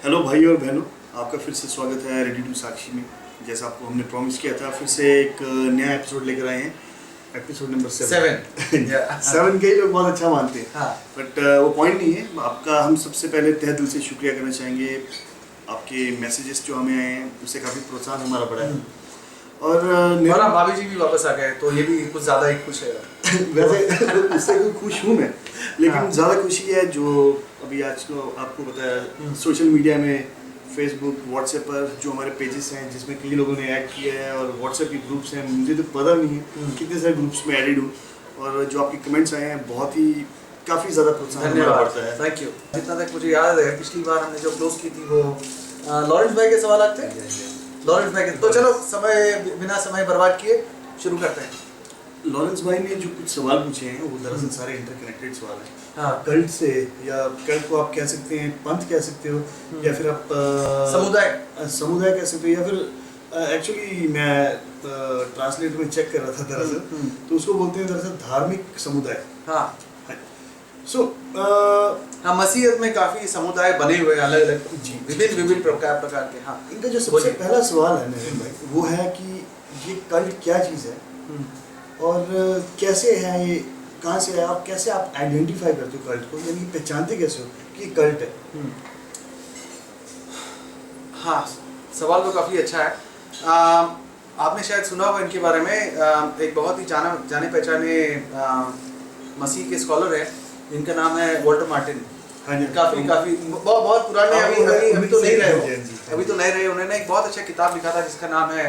Hello भाई और बहनों, आपका फिर से स्वागत है रेडी टू साक्षी में। जैसा आपको हमने प्रॉमिस किया था, फिर से एक नया एपिसोड लेकर आए हैं। एपिसोड नंबर 7 7 के लोग बहुत अच्छा मानते हैं, बट वो पॉइंट नहीं है। आपका हम सबसे पहले तहे दिल से शुक्रिया करना चाहेंगे। आपके मैसेजेस जो हमें आए हैं उससे काफ़ी प्रोत्साहन हमारा बढ़ा है। और भाभी जी भी वापस आ गए तो ये भी कुछ ज़्यादा ही खुश है। वैसे उससे खुश हूँ मैं, लेकिन ज़्यादा खुशी है जो अभी आज को आपको बताया सोशल मीडिया में, फेसबुक व्हाट्सएप पर जो हमारे पेजेस हैं जिसमें कई लोगों ने ऐड किया है, और व्हाट्सएप के ग्रुप्स हैं, मुझे तो पता नहीं है कितने सारे ग्रुप्स में एडिड हूँ। और जो आपके कमेंट्स आए हैं बहुत ही काफ़ी ज़्यादा प्रोत्साहन बढ़ता है। Thank you. जितना तक मुझे याद है पिछली बार हमने जो क्लोज की थी वो लॉरेंस भाई के सवाल थे। लॉरेंस भाई के, तो चलो बिना समय बर्बाद किए शुरू करते हैं। लॉरेंस भाई ने जो कुछ सवाल पूछे हैं वो दरअसल सारे इंटरकनेक्टेड सवाल हैं। हाँ। कल्ट से, या कल्ट को आप कह सकते हैं, पंथ कह सकते हो, या फिर आप समुदाय कह सकते हो, या फिर एक्चुअली मैं ट्रांसलेटर में चेक कर रहा था दरअसल, तो उसको बोलते हैं दरअसल धार्मिक समुदाय। हाँ। सो हाँ, मसीहत में काफी समुदाय बने हुए हैं, अलग अलग विभिन्न प्रकार के। हाँ, इनका जो सबसे पहला सवाल है नरेंद्र भाई, वो है कि ये कल्ट क्या चीज़ है और कैसे है, ये कहाँ से है, और कैसे आप आइडेंटिफाई करते हो कल्ट को, यानी पहचानते कैसे हो कि कल्ट है? हाँ, सवाल तो काफ़ी अच्छा है। आपने शायद सुना होगा इनके बारे में। एक बहुत ही जाने पहचाने मसीह के स्कॉलर है, इनका नाम है वॉल्टर मार्टिन। काफ़ी बहुत पुराने, अभी तो नहीं रहे। उन्होंने एक बहुत अच्छा किताब लिखा था जिसका नाम है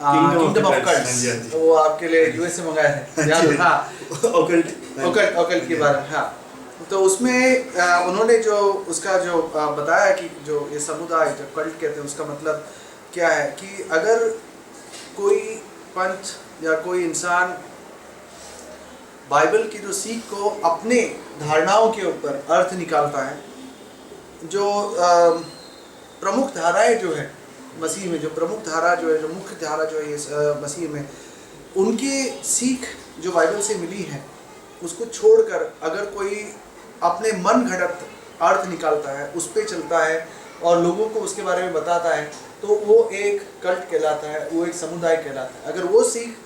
किंगडम ऑफ कल्ट्स। वो आपके लिए यूएस से मंगाया है। हाँ, ऑकल्ट के बारे में। हाँ, तो उसमें उन्होंने जो उसका जो बताया कि जो ये समुदाय जो कल्ट कहते हैं उसका मतलब क्या है, कि अगर कोई पंथ या कोई इंसान बाइबल की जो सीख को अपने धारणाओं के ऊपर अर्थ निकालता है, जो प्रमुख धाराएं जो है मसीह में, जो प्रमुख धारा जो है, जो मुख्य धारा जो है इस मसीह में, उनकी सीख जो बाइबल से मिली है उसको छोड़कर अगर कोई अपने मन घड़त अर्थ निकालता है, उस पर चलता है और लोगों को उसके बारे में बताता है, तो वो एक कल्ट कहलाता है, वो एक समुदाय कहलाता है। अगर वो सीख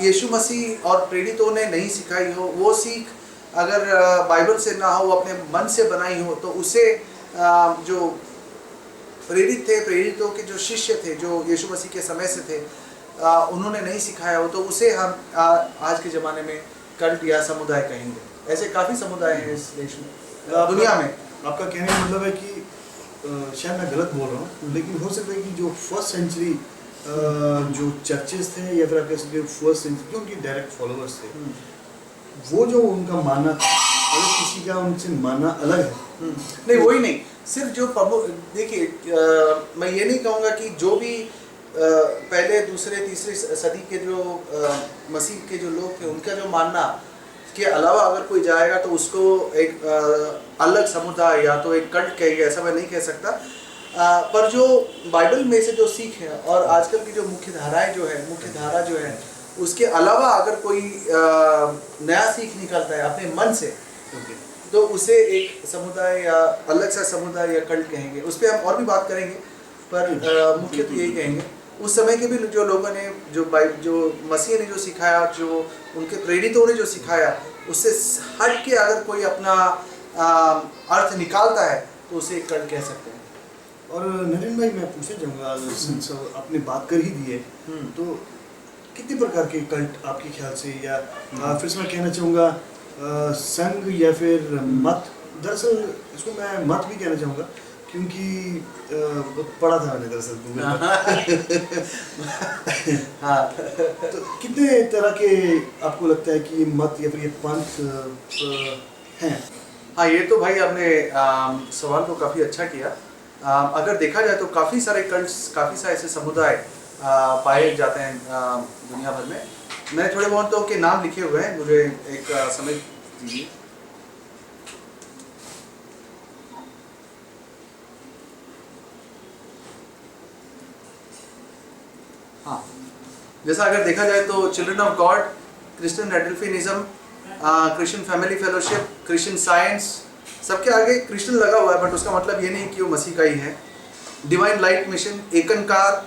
यीशु मसीह और प्रेरितों ने नहीं सिखाई हो, वो सीख अगर बाइबल से ना हो, अपने मन से बनाई हो, तो उसे जो प्रेरितों के जो शिष्य थे, जो यीशु मसीह के समय से थे, उन्होंने नहीं सिखाया हो, तो उसे हम आज के ज़माने में कल्ट या समुदाय कहेंगे। ऐसे काफ़ी समुदाय हैं इस देश में, दुनिया में। आपका कहने का मतलब है कि शायद मैं गलत बोल रहा हूँ, लेकिन हो सकता है कि जो फर्स्ट सेंचुरी जो चर्चेस थे, या फिर आप कह सकते हो फर्स्ट सेंचुरी जो उनके डायरेक्ट फॉलोअर्स थे, वो जो उनका मानना था, अगर किसी का उनसे मानना अलग है, नहीं वही नहीं, सिर्फ जो देखिए, मैं ये नहीं कहूँगा कि जो भी पहले दूसरे तीसरे सदी के जो मसीह के जो लोग थे, उनका जो मानना के अलावा अगर कोई जाएगा तो उसको एक अलग समुदाय या तो एक कल्ट कहेंगे, ऐसा मैं नहीं कह सकता। पर जो बाइबल में से जो सीख है और आजकल की जो मुख्य धारा जो है, उसके अलावा अगर कोई नया सीख निकलता है अपने मन से, तो उसे एक समुदाय या अलग सा समुदाय या कल्ट कहेंगे। उस पर हम और भी बात करेंगे, पर मुख्य तो यही कहेंगे। उस समय के भी जो लोगों ने जो मसीह ने जो सिखाया, जो उनके प्रेरितों ने जो सिखाया, उससे हट के अगर कोई अपना अर्थ निकालता है तो उसे एक कल्ट कह सकते हैं। और नरेंद्र भाई, मैं पूछना चाहूँगा, आपने बात कर ही दी है, तो कितने प्रकार के कल्ट आपके ख्याल से, या फिर से मैं कहना चाहूँगा संघ या फिर मत, दरअसल इसको मैं मत भी कहना चाहूँगा क्योंकि पढ़ा था मैंने दरअसल गूगल पर। हाँ, तो कितने तरह के आपको लगता है कि मत या फिर ये पंथ हैं? हाँ, ये तो भाई आपने सवाल को काफ़ी अच्छा किया। अगर देखा जाए तो काफ़ी सारे कल्ट्स, काफ़ी सारे ऐसे समुदाय पाए जाते हैं दुनिया भर में। मैंने थोड़े बहुत के नाम लिखे हुए हैं, मुझे एक समय दीजिए। हाँ, जैसा अगर देखा जाए तो children of God, Christian adelphinism, Christian family fellowship, Christian science, सबके आगे कृष्ण लगा हुआ है, बट उसका मतलब ये नहीं कि वो मसीह का ही है। डिवाइन लाइट मिशन, एकनकार,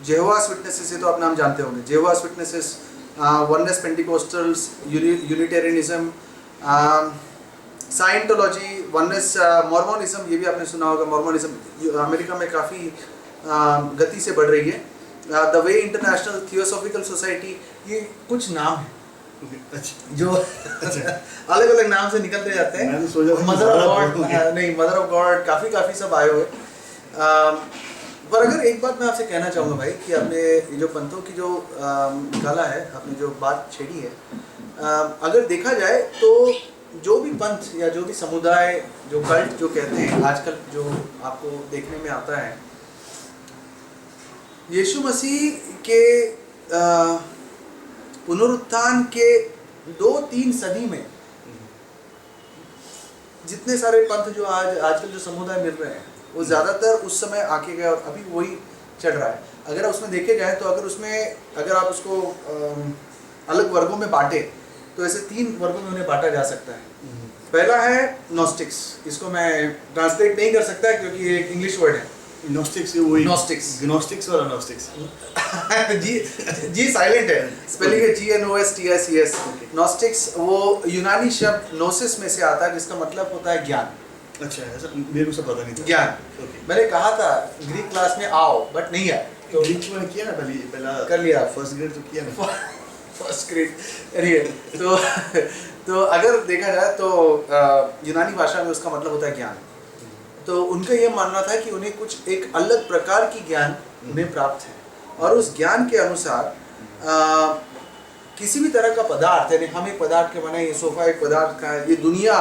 जेहोवास विटनेसेस, ये तो आप नाम जानते होंगे, जेहोवास विटनेसेस, वननेस पेंटिकोस्टल्स, यूनिटेरियनिज्म, साइंटोलॉजी, वननेस, मॉर्मोनिज्म, ये भी आपने सुना होगा। मॉर्मोनिज्म अमेरिका में काफ़ी गति से बढ़ रही है। The way international, theosophical society, ये कुछ नाम है अच्छा जो अलग अलग नाम से निकलते जाते हैं। मैंने सोचा था मदर ऑफ ज़्यादा गॉड, बोलोगे। नहीं मदर ऑफ गॉड, काफ़ी सब आए हुए। पर अगर एक बात मैं आपसे कहना चाहूँगा भाई कि आपने ये जो पंथों की जो निकाला है, आपने जो बात छेड़ी है, अगर देखा जाए तो जो भी पंथ या जो भी समुदाय, जो कल्ट जो कहते हैं आजकल जो आपको देखने में आता है, यीशु मसीह के पुनरुत्थान के 2-3 सदी में जितने सारे पंथ जो आजकल जो समुदाय मिल रहे हैं, वो ज़्यादातर उस समय आके गए और अभी वही चल रहा है। अगर उसमें देखे जाए तो अगर आप उसको अलग वर्गों में बांटे तो ऐसे 3 वर्गों में उन्हें बांटा जा सकता है। पहला है नॉस्टिक्स, इसको मैं ट्रांसलेट नहीं कर सकता क्योंकि ये एक इंग्लिश वर्ड है। नॉस्टिक्स, वही Gnostics। ग्नोस्टिक्स और अनोस्टिक्स। जी साइलेंट है, स्पेलिंग है GNOSTICS। नॉस्टिक्स वो यूनानी शब्द नोसिस में से आता है, जिसका मतलब होता है ज्ञान। अच्छा, ऐसा मेरे को सब पता नहीं था। ज्ञान, ओके। मैंने कहा था ग्रीक क्लास में आओ, बट नहीं आया तो ग्रीक मैंने किया ना, पहला कर लिया। फर्स्ट ग्रेड तो किया ना। फर्स्ट ग्रेड, अरे तो अगर देखा जाए तो यूनानी भाषा में उसका मतलब होता है ज्ञान। तो उनका ये मानना था कि उन्हें कुछ एक अलग प्रकार की ज्ञान उन्हें प्राप्त है, और उस ज्ञान के अनुसार किसी भी तरह का पदार्थ, यानी हम एक पदार्थ के बने, ये सोफा एक पदार्थ का है, ये दुनिया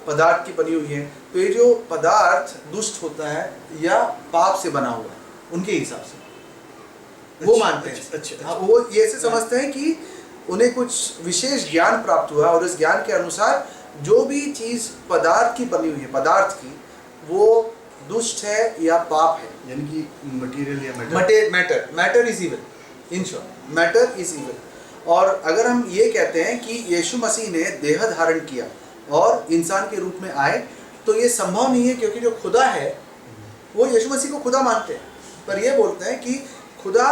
पदार्थ की बनी हुई है, तो ये जो पदार्थ दुष्ट होता है या पाप से बना हुआ है उनके हिसाब से वो मानते हैं। अच्छा। हाँ, वो ये ऐसे समझते हैं कि उन्हें कुछ विशेष ज्ञान प्राप्त हुआ, और इस ज्ञान के अनुसार जो भी चीज़ पदार्थ की बनी हुई है, पदार्थ की, वो दुष्ट है या पाप है। यानी कि मटेरियल या matter is evil, in short matter is evil. और अगर हम ये कहते हैं कि यीशु मसीह ने देह धारण किया और इंसान के रूप में आए, तो ये संभव नहीं है, क्योंकि जो खुदा है वो यीशु मसीह को खुदा मानते हैं, पर ये बोलते हैं कि खुदा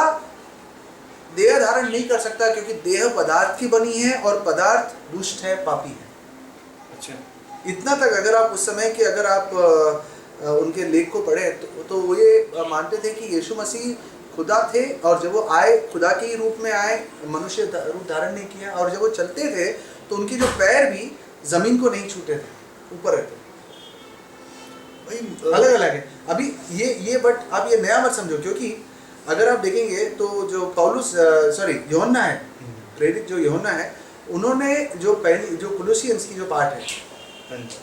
देह धारण नहीं कर सकता, क्योंकि देह पदार्थ की बनी है और पदार्थ दुष्ट है, पापी है। अच्छा, इतना तक अगर आप उस समय के अगर आप उनके लेख को पढ़े तो वो ये मानते थे कि यीशु मसीह खुदा थे, और जब वो आए खुदा के ही रूप में आए, मनुष्य रूप धारण नहीं किया, और जब वो चलते थे तो उनके जो पैर भी ज़मीन को नहीं छूते थे, ऊपर रहते भाई अलग अलग है। अभी ये बट आप ये नया मत समझो, क्योंकि अगर आप देखेंगे तो जो पौलुस यूहन्ना है, प्रेरित जो यूहन्ना है, उन्होंने जो पहली जो कोलोसियंस की जो पार्ट है,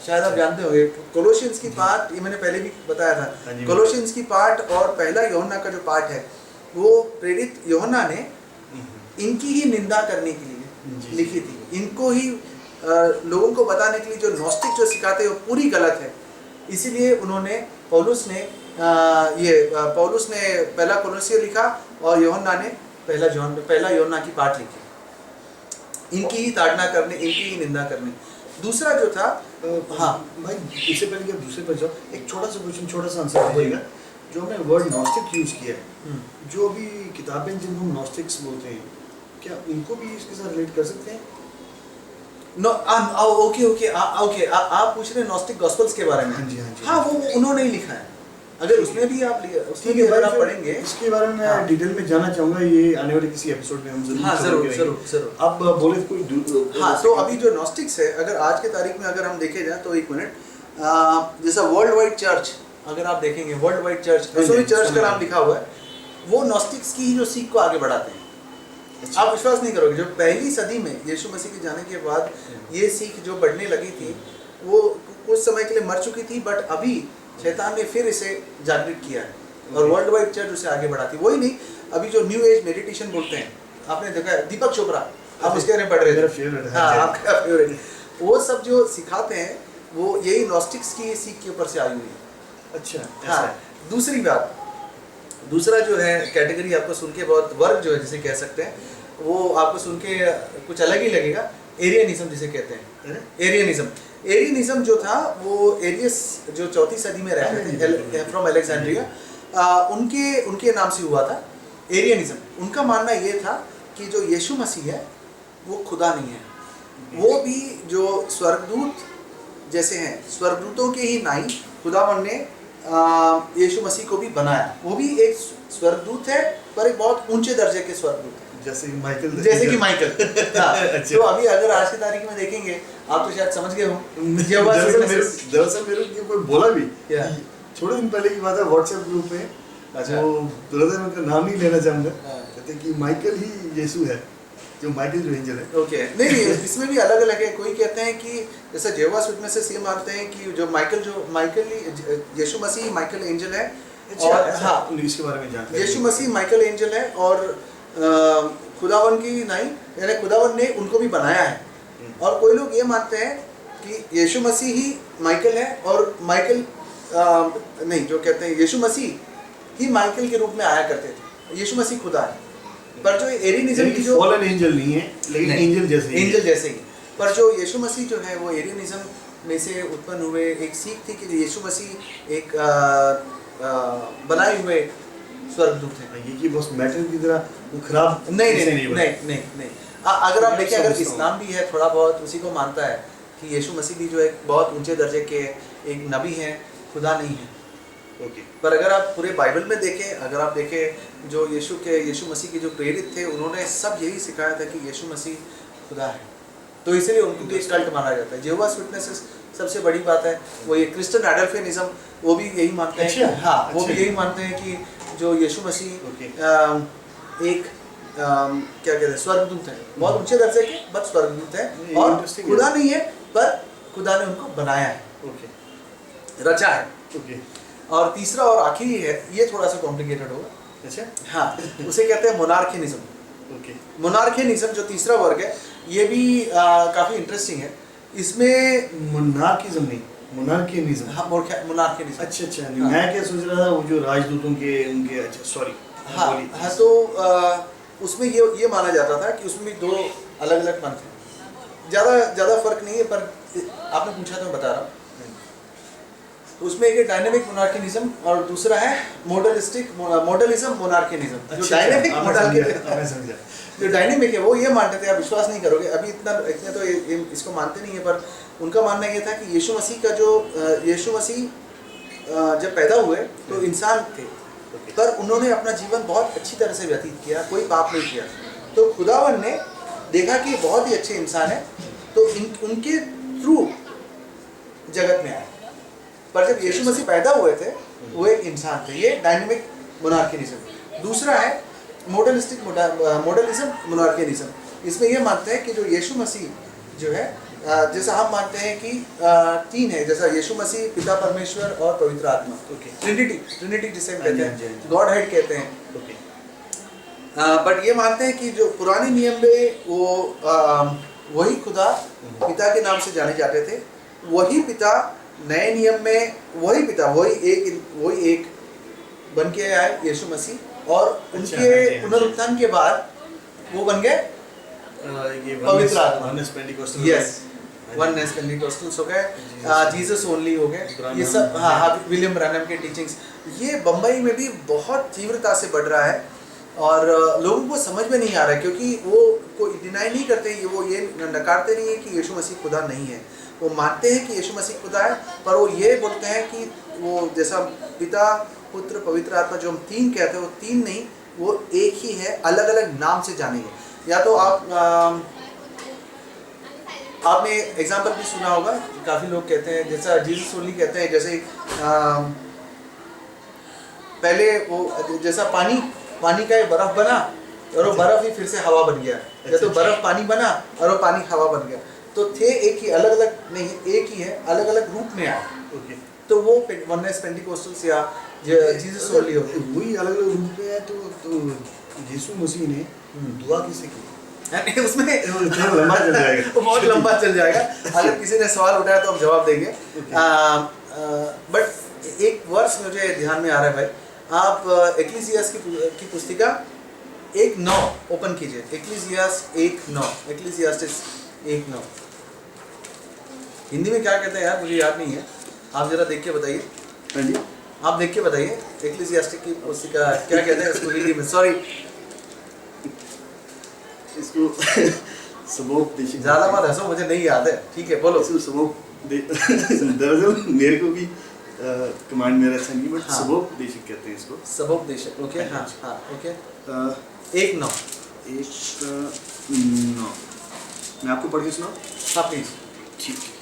शायद आप जानते होंगे कोलोसियंस की पार्ट, ये मैंने पहले भी बताया था। कोलोसियंस की पार्ट और पहला यूहन्ना का जो पार्ट है, वो प्रेरित यूहन्ना ने इनकी ही निंदा करने के लिए लिखी थी। इनको ही लोगों को बताने के लिए जो नॉस्टिक जो सिखाते हैं वो पूरी गलत है। इसीलिए उन्होंने पौलुस ने पहला कोलोसियर लिखा, और यूहन्ना ने पहला यूहन्ना की पार्ट लिखी, इनकी ही ताड़ना करने, इनकी ही निंदा करने। दूसरा जो था, हाँ भाई, इससे पहले कि आप दूसरे पर जाओ, एक छोटा सा क्वेश्चन, छोटा सा आंसर दीजिएगा। जो हमने वर्ड नॉस्टिक यूज़ किया है, जो भी किताबें जिनको हम नॉस्टिक्स बोलते हैं, क्या उनको भी इसके साथ रिलेट कर सकते हैं? नो ओके आप पूछ रहे हैं नॉस्टिक गॉस्पेल्स के बारे में? हाँ जी, हाँ जी। हाँ, वो उन्होंने ही लिखा है। अगर उसमें भी अगर आप पढ़ेंगे, इसके बारे में हाँ। डिटेल में जानना चाहूँगा, ये आने वाले किसी एपिसोड में हम जरूर। अब बोले कोई हाँ, तो अभी जो नॉस्टिक्स है, अगर आज के तारीख में अगर हम देखे जाए तो एक मिनट, जैसा वर्ल्ड वाइड चर्च, अगर आप देखेंगे वर्ल्ड वाइड चर्च, रसोई चर्च का नाम लिखा हुआ है, वो नॉस्टिक्स की ही जो सीख को आगे बढ़ाते हैं। आप विश्वास नहीं करोगे, जो पहली सदी में यीशु मसीह के जाने के बाद ये सीख जो बढ़ने लगी थी, वो कुछ समय के लिए मर चुकी थी, बट अभी शैतान ने फिर इसे जागृत किया है, और वर्ल्ड वाइड चर्च उसे आगे बढ़ाती। वही नहीं, अभी जो न्यू एज मेडिटेशन बोलते हैं, आपने देखा है, दीपक चोपड़ा, आप उसके बारे में पढ़ रहे थे, हाँ आपका फेवरेट, वो सब जो सिखाते हैं वो यही नॉस्टिक्स की सीख के ऊपर से आई हुई है। अच्छा, हाँ, दूसरी बात, दूसरा जो है कैटेगरी आपको सुन के बहुत, वर्ग जो है जिसे कह सकते हैं, वो आपको सुन के कुछ अलग ही लगेगा, एरियनिज्म जिसे कहते हैं। एरियनिज्म, एरियनिज्म जो था वो एरियस जो 4वीं सदी में रहते थे फ्रॉम अलेक्जेंड्रिया, उनके नाम से हुआ था एरियनिज्म। उनका मानना ये था कि जो यीशु मसीह है वो खुदा नहीं है, वो भी जो स्वर्गदूत जैसे हैं, स्वर्गदूतों के ही नाई खुदावन ने यीशु मसीह को भी बनाया। वो भी एक स्वर्गदूत है पर एक बहुत ऊंचे दर्जे के स्वर्गदूत है, जैसे कि माइकल। हाँ। अच्छा। तो अभी अगर आज की तारीख में देखेंगे आप तो शायद समझ गए हो। दरअसल मेरे को कोई बोला भी, क्या? थोड़े दिन पहले की बात है, व्हाट्सएप ग्रुप में, अच्छा। वो ब्रदर, उनका नाम नहीं लेना चाहूँगा, हाँ। कहते हैं कि माइकल ही यीशु है, जो माइकल जो एंजल है। ओके, नहीं इसमें भी अलग अलग है। कोई कहते हैं कि जैसे जेहोवास विटनेसेस ये मानते हैं कि जो माइकल यीशु मसीह माइकल एंजल है। और हाँ, इसके बारे में जानते हैं। यीशु मसीह माइकल एंजल है और खुदावन की नहीं, यानी खुदावन ने उनको भी बनाया है। और कोई लोग ये मानते हैं कि यीशु मसीह ही माइकल है और माइकल नहीं, जो कहते हैं यीशु मसीह ही माइकल के रूप में आया करते थे, यीशु मसीह खुदा है। पर जो एरियनिज्म की जो फॉलन एंजल नहीं है, लेकिन एंजल जैसे ही। पर जो यीशु मसीह जो है वो एरियनिज्म में से उत्पन्न हुए। एक सीख थी कि यीशु मसीह एक बनाए हुए स्वर्गदूत है। ये कि बस मैटर की तरह वो खराब नहीं। अगर आप देखें, अगर इस्लाम भी है थोड़ा बहुत उसी को मानता है कि यीशु मसीह भी जो एक बहुत ऊंचे दर्जे के एक नबी हैं, खुदा नहीं है। ओके। पर अगर आप पूरे बाइबल में देखें, अगर आप देखें जो यीशु मसीह के जो प्रेरित थे, उन्होंने सब यही सिखाया था कि यीशु मसीह खुदा है। तो इसलिए उनको भी एक कल्ट माना जाता है। जेहोवास विटनेसेस सबसे बड़ी बात है वो ये क्रिश्चियन एडल्फियनिज्म, वो भी यही मानते हैं। अच्छा, हाँ, अच्छा। वो भी यही मानते हैं कि जो यीशु मसीह एक क्या कहते हैं, स्वर्गदूत है, बहुत ऊंचे दर्जे के, बस स्वर्गदूत है और खुदा नहीं है, पर खुदा ने उनको बनाया है, रचा है। और तीसरा और आखिरी है, ये थोड़ा सा कॉम्प्लिकेटेड होगा। अच्छा। हाँ, उसे कहते हैं मोनार्कियनिज्म। मोनार्कियनिज्म जो तीसरा वर्ग है, ये भी काफी इंटरेस्टिंग है। इसमें मोनार्किज्म नहीं, मोनार्कियनिज्म। हाँ, मोनार्कियनिज्म। अच्छा। हाँ। मैं क्या सोच रहा था वो जो राजदूतों के उनके, अच्छा सॉरी। हाँ, तो उसमें ये माना जाता था कि उसमें दो अलग अलग पंथ हैं। ज़्यादा फर्क नहीं है, पर आपने पूछा तो बता रहा हूँ। तो उसमें एक डायनेमिक मोनार्कियनिज्म और दूसरा है मॉडलिज्म मोनार्कियनिज्म। जो डायनेमिक मोनार्कियनिज्म, जो डायनेमिक है, वो ये मानते थे, आप विश्वास नहीं करोगे, अभी इतने तो इसको मानते नहीं है, पर उनका मानना ये था कि यीशु मसीह जब पैदा हुए तो इंसान थे, पर उन्होंने अपना जीवन बहुत अच्छी तरह से व्यतीत किया, कोई पाप नहीं किया। तो खुदावन ने देखा कि बहुत ही अच्छे इंसान है, तो उनके थ्रू जगत में आए। पर जब यीशु मसीह पैदा हुए थे, वो एक इंसान थे। ये डायनेमिक मोनार्कियनिज्म। दूसरा है मॉडलिज्म मोनार्कियनिज्म। इसमें ये मानते हैं कि जो यीशु मसीह जो है, जैसा हम मानते हैं कि तीन है, जैसा यीशु मसीह, पिता परमेश्वर और पवित्र आत्मा, ट्रिनिटी जिसे हम कहते हैं, गॉड हेड कहते हैं। बट ये मानते हैं कि जो पुराने नियम में वो वही खुदा पिता के नाम से जाने जाते थे, वही पिता नए नियम में वही एक बन के आए यीशु मसीह, और उनके पुनरुत्थान के बाद वो बन गए पवित्र आत्मा। यस, वननेस पेंटिकोस्टल्स हो गए, जीसस ओनली हो गए, ये सब। हाँ, विलियम ब्रैनम के टीचिंग्स ये बम्बई में भी बहुत तीव्रता से बढ़ रहा है, और लोगों को समझ में नहीं आ रहा है, क्योंकि वो कोई डिनाई नहीं करते, वो ये नकारते नहीं है कि यीशु मसीह खुदा नहीं है। वो मानते हैं कि यीशु मसीह खुदा है, पर वो ये बोलते हैं कि वो जैसा पिता, पुत्र, पवित्र आत्मा जो हम तीन कहते हैं, वो तीन नहीं, वो एक ही है, अलग अलग नाम से जानेंगे। या तो आपने एग्जाम्पल भी सुना होगा, काफ़ी लोग कहते हैं, जैसा जीसस ओनली कहते हैं, जैसे पहले वो जैसा पानी का बर्फ़ बना और वो बर्फ़ ही फिर से हवा बन गया, या तो बर्फ़ पानी बना और वो पानी हवा बन गया। तो थे एक ही, अलग अलग नहीं, एक ही है, अलग अलग रूप में आए। तो वो वननेस पेंटिकोस्टल्स या जीसस ओनली हो गए। वही अलग अलग रूप में है। तो यीशु मसीह ने दुआ किसे की? उसमें लंबा चल जाएगा, बहुत लंबा चल जाएगा। अगर किसी ने सवाल उठाया तो हम जवाब देंगे। बट एक वर्ष मुझे ध्यान में आ रहा है भाई, आप एक्लीसियास की पुस्तिका 1:9 ओपन कीजिए। एक्लीसियास 1:9, एक्लीसियास्टिस 1:9। हिंदी में क्या कहते हैं यार, मुझे याद नहीं है, आप जरा देख के बताइए। हाँ जी, आप देख के बताइए एक्लेसियास्टिक की पुस्तिका क्या कहते हैं इसको हिंदी में, सॉरी इसको समुपदेशक, ज़्यादा मत हंसो, मुझे नहीं याद है, ठीक है बोलो। इसको दरअसल मेरे को भी कमांड मेरा अच्छा नहीं, बट हाँ। समुपदेशक कहते हैं इसको। समुपदेशक, ओके, हाँ हाँ ओके। अ, 1:9, मैं आपको पढ़ के सुनाऊं? हाँ प्लीज। ठीक है।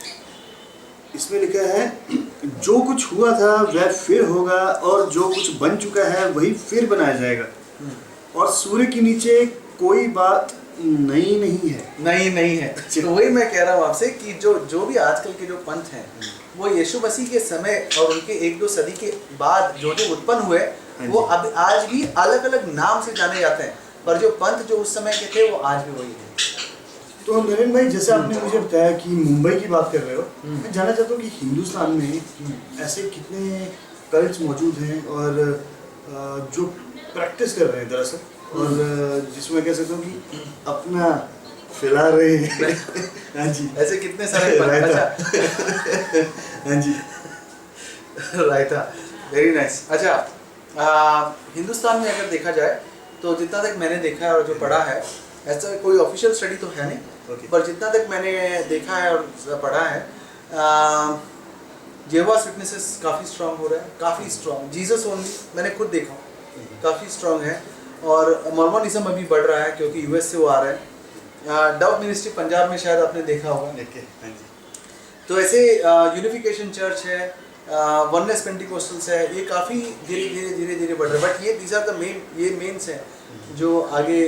इसमें लिखा है, जो कुछ हुआ था वह फिर होगा, और जो कुछ बन चुका है वही फिर बनाया जाएगा, और सूर्य के नीचे कोई बात नई नहीं है। नहीं है। तो वही मैं कह रहा हूँ आपसे कि जो भी आजकल के जो पंथ हैं वो यीशु मसीह के समय और उनके 1-2 सदी के बाद जो उत्पन्न हुए, वो अब आज भी अलग अलग नाम से जाने जाते हैं, पर जो पंथ जो उस समय के थे वो आज भी वही है। तो नरेंद्र भाई, जैसे आपने मुझे बताया कि मुंबई की बात कर रहे हो, मैं जानना चाहता हूँ कि हिंदुस्तान में ऐसे कितने कल्ट्स मौजूद हैं और जो प्रैक्टिस कर रहे हैं दरअसल, और जिसमें कह सकता हूँ कि अपना फैला रहे हैं। हाँ जी, ऐसे कितने सारे पंथ। अच्छा हाँ जी, रायता, वेरी नाइस। अच्छा, हिंदुस्तान में अगर देखा जाए तो जितना तक मैंने देखा है और जो पढ़ा है, ऐसा कोई ऑफिशियल स्टडी तो है नहीं, पर जितना तक मैंने देखा है और पढ़ा है, जेहोवास विटनेसेस काफ़ी स्ट्रांग हो रहा है, काफ़ी स्ट्रांग। जीसस ओनली मैंने खुद देखा, काफ़ी स्ट्रांग है, और मॉर्मोनिज्म अभी बढ़ रहा है क्योंकि यूएस से वो आ रहा है। डव मिनिस्ट्री पंजाब में शायद आपने देखा होगा। हाँ जी। तो ऐसे यूनिफिकेशन चर्च है, वननेस पेंटिकोस्टल्स है, ये काफ़ी धीरे धीरे बढ़ रहा है, बट ये दीज आर द मेन्स हैं जो आगे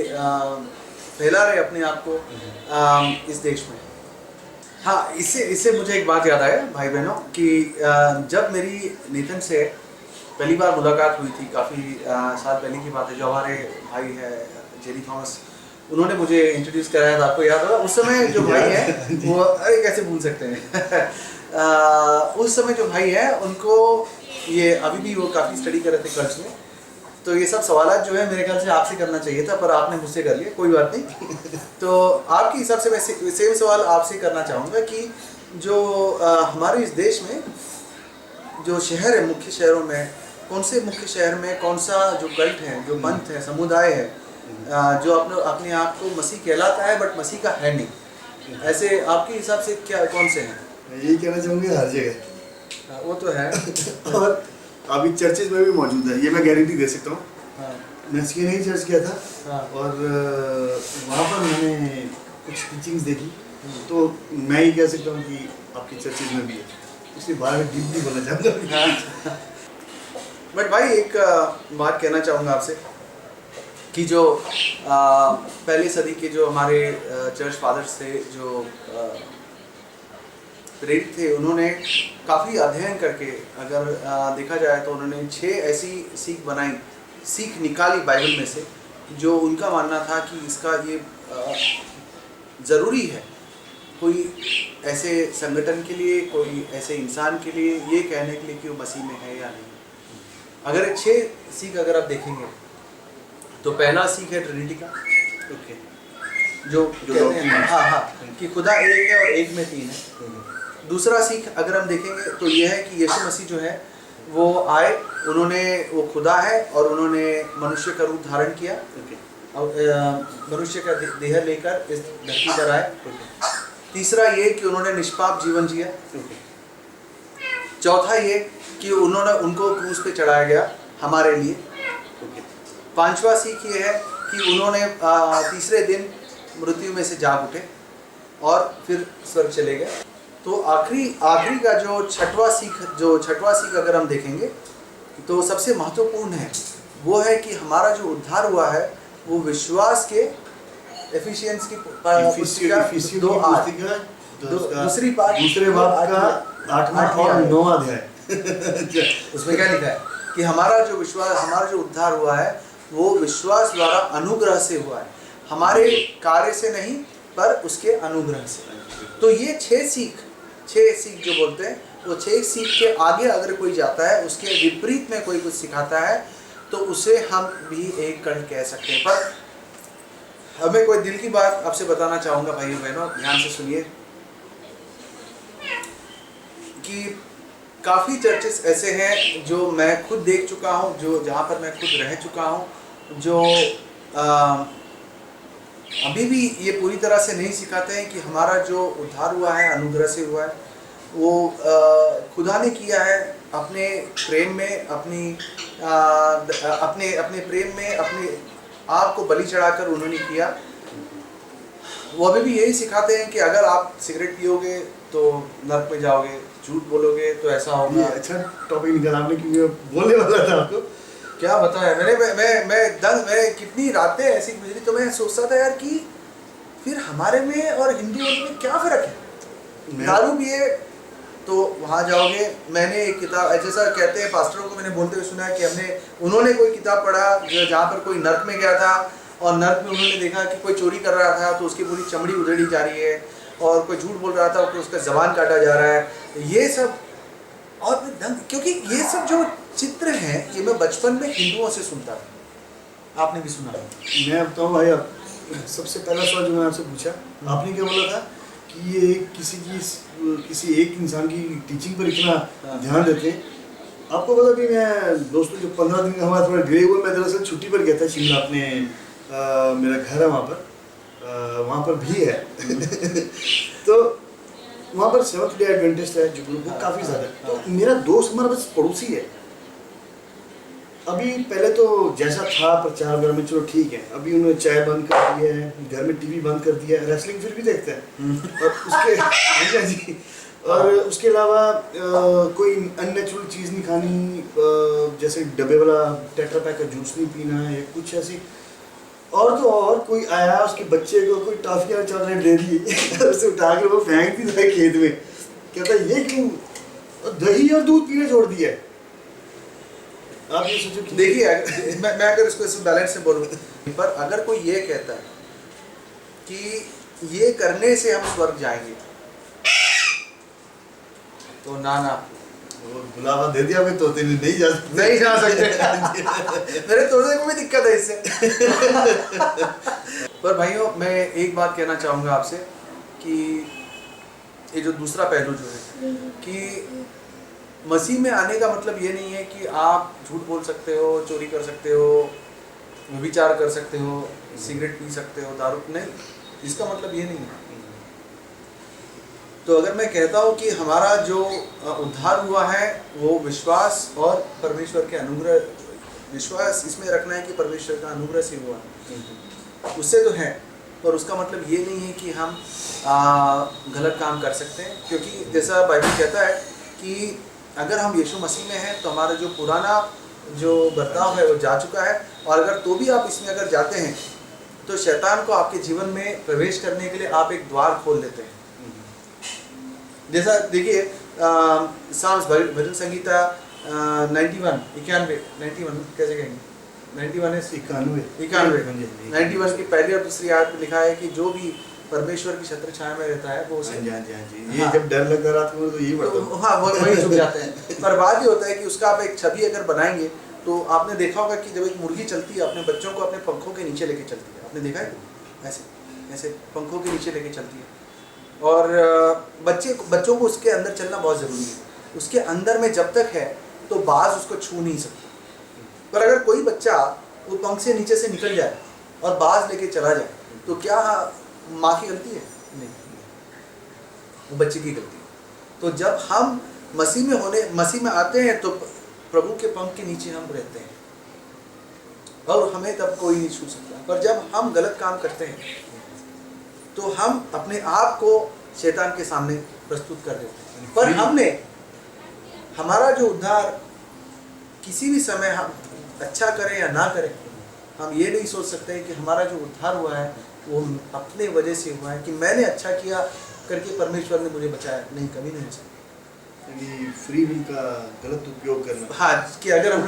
फैला रहे अपने आप को इस देश में। हाँ, इससे मुझे एक बात याद आया भाई बहनों कि जब मेरी नितिन से पहली बार मुलाकात हुई थी, काफ़ी साल पहले की बात है, जो हमारे भाई है जेरी थॉमस, उन्होंने मुझे इंट्रोड्यूस कराया था, आपको याद होगा। उस समय जो भाई है वो, अरे कैसे भूल सकते हैं उस समय जो भाई है उनको ये अभी भी वो काफ़ी स्टडी कर रहे थे कल्ट्स में, तो ये सब सवालात जो है मेरे ख्याल से आपसे करना चाहिए था, पर आपने मुझसे कर लिया, कोई बात नहीं। तो आपके हिसाब से मैं सेम सवाल आपसे करना चाहूँगा कि जो हमारे इस देश में जो शहर है, मुख्य शहरों में, कौन से मुख्य शहर में कौन सा जो कल्ट है, जो पंथ है, समुदाय है, जो अपने आप को मसीह कहलाता है बट मसीह का है नहीं, ऐसे आपके हिसाब से क्या कौन से हैं? मैं यही कहना चाहूँगा, हर जगह वो तो है। और अभी चर्चेज में भी मौजूद है, ये मैं गारंटी दे सकता हूँ। हाँ, मैं नहीं चर्च किया था, हाँ, और वहाँ पर मैंने कुछ टीचिंग्स देखी, तो मैं ही कह सकता हूँ कि आपकी चर्चेज में भी है, इसलिए बाहर डीपली बोलना चाहूँगा। बट भाई एक बात कहना चाहूँगा आपसे कि जो पहले सदी के जो हमारे चर्च फादर्स थे, जो प्रेरित थे, उन्होंने काफ़ी अध्ययन करके अगर देखा जाए तो उन्होंने 6 ऐसी सीख निकाली बाइबल में से, जो उनका मानना था कि इसका ये ज़रूरी है कोई ऐसे संगठन के लिए, कोई ऐसे इंसान के लिए ये कहने के लिए कि वो मसीह में है या नहीं। अगर 6 सीख अगर आप देखेंगे तो पहला सीख है ट्रिनिटी का, ओके, जो कहते हैं हाँ कि खुदा एक है और एक में 3 है। दूसरा सीख अगर हम देखेंगे तो ये है कि यीशु मसीह जो है वो आए, वो खुदा है और उन्होंने मनुष्य का रूप धारण किया, और मनुष्य का देह लेकर इस धरती पर आए। तीसरा ये कि उन्होंने निष्पाप जीवन जिया। चौथा ये कि उनको क्रूस पे चढ़ाया गया हमारे लिए। पांचवा सीख ये है कि उन्होंने तीसरे दिन मृत्यु में से जाग उठे और फिर स्वर्ग चले गए। तो आखिरी का जो छठवां सीख अगर हम देखेंगे तो सबसे महत्वपूर्ण है, वो है कि हमारा जो उद्धार हुआ है वो विश्वास के एफिशिएंस की दूसरे बाब का 8वां और 9वां अध्याय उसमें क्या लिखा है कि हमारा जो उद्धार हुआ है वो विश्वास द्वारा अनुग्रह से हुआ है, हमारे कार्य से नहीं पर उसके अनुग्रह से। तो ये 6 सीख जो बोलते हैं, वो 6 सीख के आगे अगर कोई जाता है, उसके विपरीत में कोई कुछ सिखाता है, तो उसे हम भी एक कल्ट कह सकते हैं। पर हमें कोई दिल की बात आपसे बताना चाहूँगा भाइयों बहनों, ध्यान से सुनिए। कि काफ़ी चर्चेस ऐसे हैं जो मैं खुद देख चुका हूँ, जो जहाँ पर मैं खुद रह चुका हूँ, जो अभी भी ये पूरी तरह से नहीं सिखाते हैं कि हमारा जो उद्धार हुआ है अनुग्रह से हुआ है, वो खुदा ने किया है अपने प्रेम में, अपने अपने प्रेम में अपने आप को बलि चढ़ाकर उन्होंने किया। वो अभी भी यही सिखाते हैं कि अगर आप सिगरेट पियोगे तो नरक में जाओगे, झूठ बोलोगे तो ऐसा ये होगा। अच्छा टॉपिक निकाला आपने, क्योंकि मैं बोलने वाला था आपको। क्या बताया मैं कितनी रातें ऐसी गुजरी, तो मैं सोचता था यार कि फिर हमारे में और हिंदू में क्या फ़र्क है। दारू पिए तो वहाँ जाओगे। मैंने एक किताब, जैसा कहते हैं पास्टरों को मैंने बोलते हुए सुना है कि उन्होंने कोई किताब पढ़ा जो जहाँ पर कोई नर्क में गया था और नर्क में उन्होंने देखा कि कोई चोरी कर रहा था तो उसकी पूरी चमड़ी उधेड़ी जा रही है, और कोई झूठ बोल रहा था तो उसका ज़बान काटा जा रहा है। ये सब और क्योंकि ये सब जो चित्र हैं ये मैं बचपन में हिंदुओं से सुनता था। आपने भी सुना है। मैं बताऊँ भाई, आप सबसे पहला सवाल जो मैंने आपसे पूछा, आपने क्या बोला था कि ये किसी एक इंसान की टीचिंग पर इतना ध्यान देते हैं। आपको पता भी, मैं दोस्तों जो 15 दिन का हमारा थोड़ा डिले हुआ, मैं दरअसल छुट्टी पर गया था शिमला, अपने मेरा घर है वहाँ पर भी है तो वहाँ पर सेवंथ डे एडवेंटिस्ट है जो ग्रुप, वो काफ़ी ज़्यादा है। तो मेरा दोस्त हमारा बस पड़ोसी है। अभी पहले तो जैसा था प्रचार वगैरह में, चलो ठीक है, अभी उन्होंने चाय बंद कर दी है, घर में टीवी बंद कर दिया है, रेसलिंग फिर भी देखते हैं और उसके जी, और उसके अलावा कोई अननेचुरल चीज़ नहीं खानी, जैसे डब्बे वाला टेट्रा पैक का जूस नहीं पीना है, कुछ ऐसी। और तो और कोई आया, उसके बच्चे को कोई टॉफियाँ चॉकलेट दे दी उसे उठा के वो फेंक दी था खेत में, कहता ये क्यों, और दही और दूध पीने छोड़ दिया। आप ये सोचो, देखिए मैं अगर इसको इस बैलेंस से बोलूँ, पर अगर कोई ये कहता है कि ये करने से हम स्वर्ग जाएंगे, तो ना वो बुलावा दे दिया, मैं तोते नहीं जा सकते मेरे तोते को भी दिक्कत है इससे पर भाइयों, मैं एक बात कहना चाहूँगा आपसे कि ये जो दूसरा पहलू जो है कि मसीह में आने का मतलब ये नहीं है कि आप झूठ बोल सकते हो, चोरी कर सकते हो, विचार कर सकते हो, सिगरेट पी सकते हो, दारू नहीं, इसका मतलब ये नहीं है। तो अगर मैं कहता हूँ कि हमारा जो उद्धार हुआ है वो विश्वास और परमेश्वर के अनुग्रह, विश्वास इसमें रखना है कि परमेश्वर का अनुग्रह से हुआ है, उससे तो है, पर उसका मतलब ये नहीं है कि हम गलत काम कर सकते हैं। क्योंकि जैसा बाइबल कहता है कि अगर हम यीशु मसीह में हैं तो हमारा जो पुराना जो बर्ताव है वो जा चुका है, और अगर तो भी आप इसमें अगर जाते हैं तो शैतान को आपके जीवन में प्रवेश करने के लिए आप एक द्वार खोल देते हैं। जैसा देखिए साम्स भजन संगीता 91 कैसे कहेंगे, 91 की पहली और दूसरी आयत में लिखा है कि जो भी परमेश्वर की छत्र छाया में रहता है वो उसे, ये जब डर लगता रात को तो यही पढ़ता हूं। हाँ, वही छुप जाते हैं। पर बात ये होता है कि उसका आप एक छवि अगर बनाएंगे तो आपने देखा होगा कि जब एक मुर्गी चलती है अपने बच्चों को अपने पंखों के नीचे लेके चलती है, आपने देखा है ऐसे ऐसे पंखों के नीचे लेके चलती है, और बच्चों को उसके अंदर चलना बहुत ज़रूरी है। उसके अंदर में जब तक है तो बाज उसको छू नहीं सकता। पर अगर कोई बच्चा वो पंख से नीचे से निकल जाए और बाज लेके चला जाए तो क्या माँ की गलती है? नहीं, वो बच्चे की गलती है। तो जब हम मसीह में आते हैं तो प्रभु के पंख के नीचे हम रहते हैं और हमें तब कोई नहीं छू सकता। पर जब हम गलत काम करते हैं तो हम अपने आप को शैतान के सामने प्रस्तुत कर देते हैं। पर हमने हमारा जो उद्धार किसी भी समय हम अच्छा करें या ना करें, हम ये नहीं सोच सकते कि हमारा जो उद्धार हुआ है वो अपने वजह से हुआ है कि मैंने अच्छा किया करके परमेश्वर ने मुझे बचाया। नहीं, कभी नहीं हो सकता। फ्री विल का गलत उपयोग करना, हाँ, कि अगर हम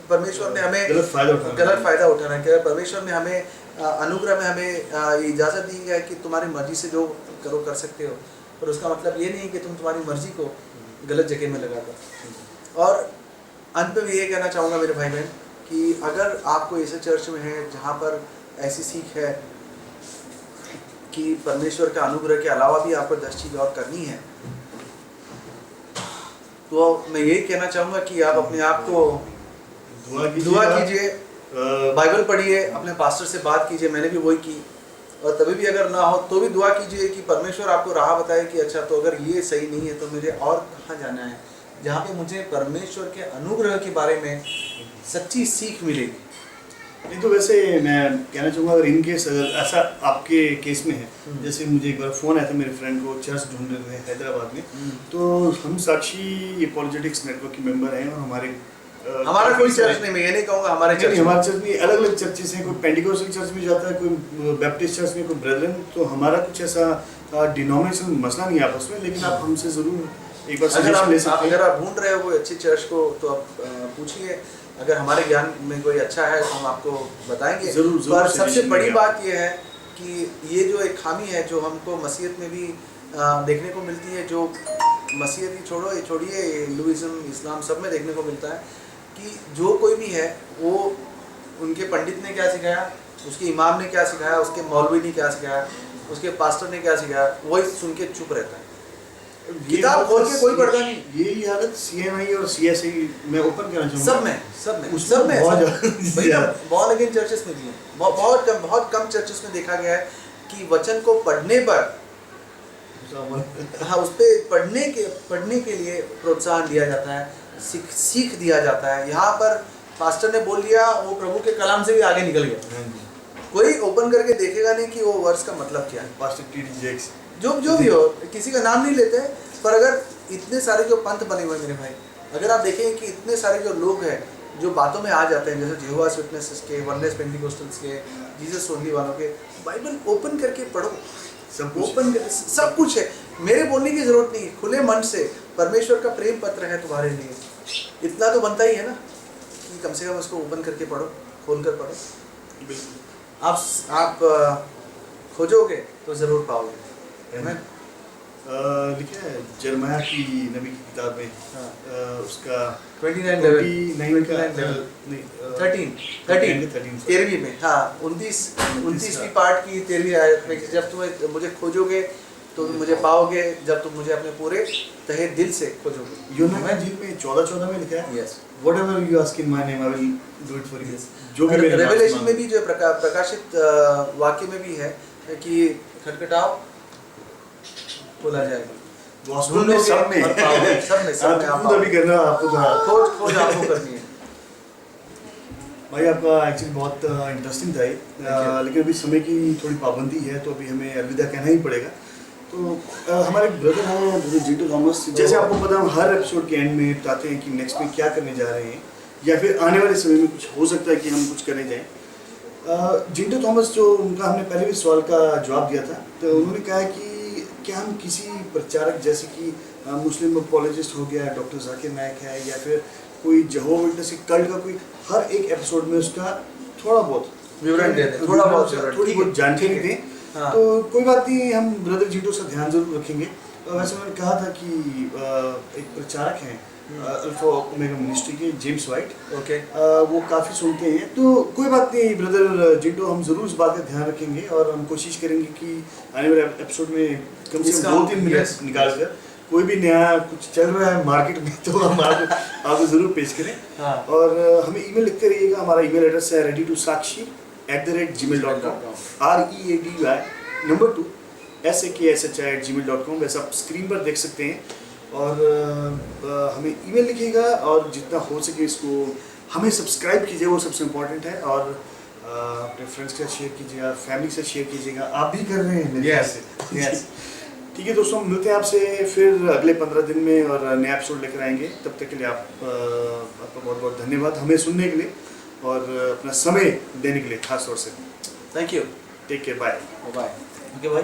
परमेश्वर ने हमें गलत फायदा उठाना है, कि परमेश्वर ने हमें अनुग्रह में हमें इजाज़त दी है कि तुम्हारी मर्जी से जो करो कर सकते हो, पर उसका मतलब ये नहीं कि तुम तुम्हारी मर्जी को गलत जगह में लगा दो। और अंत में भी ये कहना चाहूँगा मेरे भाई बहन कि अगर आपको ऐसे चर्च में है जहाँ पर ऐसी सीख है कि परमेश्वर के अनुग्रह के अलावा भी आपको 10 चीज़ और करनी है, तो मैं यही कहना चाहूँगा कि आप अपने आप को दुआ कीजिए, बाइबल पढ़िए, अपने पास्टर से बात कीजिए, मैंने भी वही की। और तभी भी अगर ना हो तो भी दुआ कीजिए कि परमेश्वर आपको राह बताए कि अच्छा तो अगर ये सही नहीं है तो मुझे और कहाँ जाना है, जहाँ पे मुझे परमेश्वर के अनुग्रह के बारे में सच्ची सीख मिलेगी। नहीं तो वैसे मैं कहना चाहूँगा, अगर इन केस अगर ऐसा आपके केस में है, जैसे मुझे एक बार फ़ोन आया था मेरे फ्रेंड को, चर्च ढूंढ रहे थे हैदराबाद में, तो हम साक्षी पॉलिटिक्स नेटवर्क के मेंबर हैं और हमारा कोई चर्च नहीं, मैं ये नहीं कहूँगा हमारे चर्च नहीं, हमारे चर्च में अलग अलग चर्चेस हैं, कोई पेंटिकोस्टल चर्च में जाता है, कोई बैप्टिस्ट चर्च में, कोई ब्रदरन। तो हमारा कुछ ऐसा डिनोमिनेशन मसला नहीं है आपस में, लेकिन आप हमसे ज़रूर एक बार सजेशन ले सकते हैं। अगर आप ढूंढ रहे हो कोई अच्छी चर्च को तो आप पूछिए, अगर हमारे ज्ञान में कोई अच्छा है तो हम आपको बताएंगे। जरूर पर सबसे बड़ी बात यह है कि ये जो एक खामी है जो हमको मसीहत में भी देखने को मिलती है, जो मसीहत ही छोड़िए हिंदुइज्म, इस्लाम सब में देखने को मिलता है कि जो कोई भी है वो उनके पंडित ने क्या सिखाया, उसके इमाम ने क्या सिखाया, उसके मौलवी ने क्या सिखाया, उसके पास्टर ने क्या सिखाया, वही सुन के चुप रहता है, किताब खोल के कोई पढ़ता नहीं। यही हालत CNI और CSI में ओपन करना चाहूँगा, सब में बहुत अगेन चर्चेस में भी है, बहुत कम चर्चेस में देखा गया है कि वचन को पढ़ने पर हाँ उस पे पढ़ने के लिए प्रोत्साहन दिया जाता है, सीख दिया जाता है। यहाँ पर पास्टर ने बोल दिया, वो प्रभु के कलाम से भी आगे निकल गया, कोई ओपन करके देखेगा नहीं कि वो वर्ष का मतलब क्या है। पास्टर TD Jakes जो भी हो, किसी का नाम नहीं लेते, पर अगर इतने सारे जो पंथ बने हुए मेरे भाई, अगर आप देखें कि इतने सारे जो लोग हैं जो बातों में आ जाते हैं, जैसे जेहोवास विटनेसेस के, वननेस पेंटिकोस्टल्स के, जीसस ओनली वालों के, बाइबल ओपन करके पढ़ो, सब कुछ है। मेरे बोलने की जरूरत नहीं, खुले मन से परमेश्वर का प्रेम पत्र है तुम्हारे लिए, इतना तो बनता ही है ना कि कम से कम उसको ओपन करके पढ़ो, खोल कर पढ़ो। बिल्कुल आप खोजोगे तो जरूर पाओगे। लिखा है जरमाया की नबी की किताब में, उसका 13वीं में, हाँ 29वीं पार्ट की 13वीं आयत में, जब तुम्हें मुझे खोजोगे तो तुम मुझे पाओगे, जब तुम मुझे अपने पूरे तहे दिल से खोजोगे। यूहन्ना इंजील में 14 में लिखा है, yes, whatever you ask in my name I will do it for you. जो भी मेरे रेवलेशन में भी जो प्रकाशित वाक्य में भी है कि खटखटाओ खोला जाएगा, गॉस्पेल में सब में आप खुद अभी करना, आपको खोज आपको करनी है। भाई आपका एक्चुअली बहुत इंटरेस्टिंग था ये, लेकिन अभी समय की थोड़ी पाबंदी है तो अभी हमें अलविदा कहना ही पड़ेगा। तो हमारे ब्रदर हैं जिंटू थॉमस, जैसे आपको पता हम हर एपिसोड के एंड में बताते हैं कि नेक्स्ट में क्या करने जा रहे हैं, या फिर आने वाले समय में कुछ हो सकता है कि हम कुछ करने जाएँ। जिंटू थॉमस जो उनका हमने पहले भी सवाल का जवाब दिया था, तो उन्होंने कहा कि क्या हम किसी प्रचारक जैसे कि मुस्लिम अपॉलोजिस्ट हो गया, डॉक्टर जाकिर नायक है, या फिर कोई जेहोवा विटनेस कल्ट का कोई, हर एक एपिसोड में उसका थोड़ा बहुत विवरण दे दें, थोड़ी बहुत जानकारी दें। हाँ। तो कोई बात नहीं, हम ब्रदर जिंटू से ध्यान जरूर रखेंगे। वैसे उन्होंने कहा था कि एक प्रचारक हैं अल्फा ओमेगा मिनिस्ट्री के, जेम्स वाइट, ओके, वो काफ़ी सुनते हैं। तो कोई बात नहीं ब्रदर जिंटू, हम ज़रूर इस बात का ध्यान रखेंगे और हम कोशिश करेंगे कि आने वाले एपिसोड में कम से कम 2-3 मिनट निकाल कर कोई भी नया कुछ चल रहा है मार्केट में तो हम आपको ज़रूर पेश करें। हाँ। और हमें ईमेल लिखते रहिएगा, हमारा ईमेल एड्रेस है ready2sakshi@gmail.com, READY 2SAKSHI@gmail.com, वैसा आप स्क्रीन पर देख सकते हैं। और हमें ईमेल लिखिएगा और जितना हो सके इसको हमें सब्सक्राइब कीजिए, वो सबसे इम्पोर्टेंट है। और अपने फ्रेंड्स के साथ शेयर कीजिएगा, फैमिली से शेयर कीजिएगा, आप भी कर रहे हैं। यस ठीक है दोस्तों, मिलते हैं आपसे फिर अगले 15 दिन में और नया एपिसोड लेकर आएंगे। तब तक के लिए आपका बहुत बहुत धन्यवाद हमें सुनने के लिए और अपना समय देने के लिए, खास तौर से thank you. Take care, bye bye. Okay भाई।